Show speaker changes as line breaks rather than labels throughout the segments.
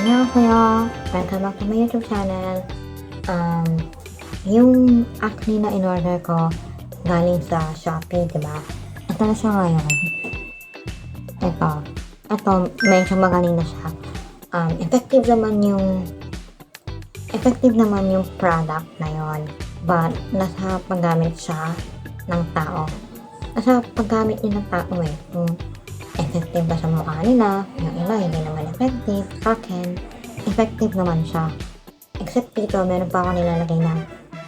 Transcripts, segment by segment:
Annyeonghaseyo! Welcome back to my YouTube channel. Yung acne na in-order ko galing sa Shopee, diba? Ito na siya ngayon. Ito, medyo magaling na siya. Effective naman yung product na yon. But, nasa paggamit siya ng tao. Nasa paggamit din ng tao eh. Kung effective ba sa mukha nila, yung iba hindi naman effective. Sa akin, effective naman siya. Except dito, meron pa ako nilalagay na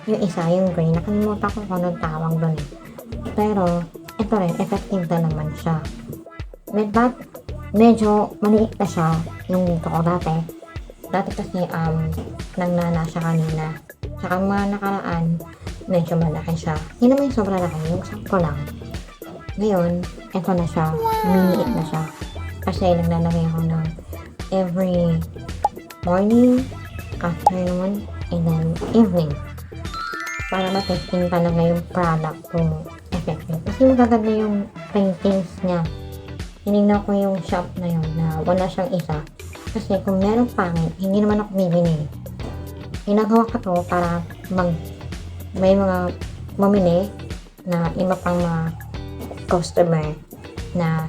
yung isa, yung green. Nakalimutan ko kung anong tawag doon eh. Pero, ito rin, effective na naman siya. But, medyo maliit na siya yung dito ko dati. Dati kasi, nagnana siya kanina. Saka mga nakaraan, medyo malaki siya. Hindi naman yung sobrang laki, yung sakto lang. Ngayon, ito na siya. Miniit na siya. Kasi naglalagay ako ng every morning, afternoon, and then evening. Para matesting talaga yung product kung effective. Kasi magaganda yung ratings niya. Hinignan ko yung shop na yun na wala siyang isa. Kasi kung meron pangit, hindi naman ako bibili. Ginagawa ko to para may mga mamili na iba pang mga customer na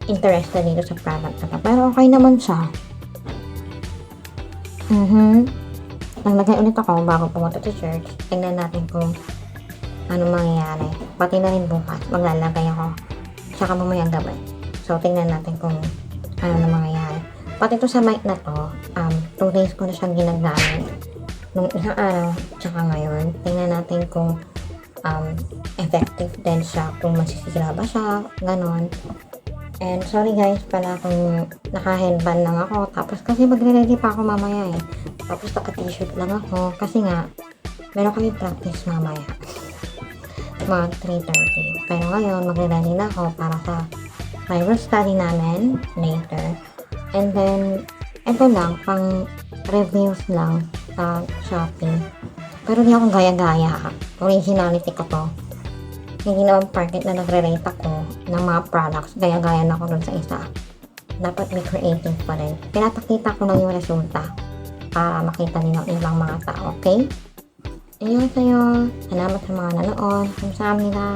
interested dito sa product na to. Pero okay naman siya. Naglagay ulit ako bago pumunta sa church. Tingnan natin kung ano mangyayari. Pati na rin bukas, maglalagay ako. Tsaka mamayang gabi. So, tingnan natin kung ano na mangyayari. Pati ito sa mic na to, 2 days ko na siyang ginagamit. Nung isang araw, tsaka ngayon. Tingnan natin kung effective din siya, kung masisira ba siya, ganon. And sorry guys pala kung naka-headband lang ako. Tapos kasi magre-ready pa ako mamaya eh. Tapos naka-t-shirt lang ako. Kasi nga, meron kami practice mamaya. Mga 3:30. Pero ngayon, magre-ready na ako para sa Bible study namin later. And then, ito lang, pang reviews lang sa Shopee. Pero di ako gaya-gaya. Originality ko to. Hindi naman parket na nagre-rate ako ng mga products. Gaya-gaya na ako dun sa isa. Dapat be creative pa rin. Pinapakita ko lang yung resulta para makita nila ng ibang mga tao. Okay? Ayun sa'yo. Salamat sa mga nanood. Kamsahamnida.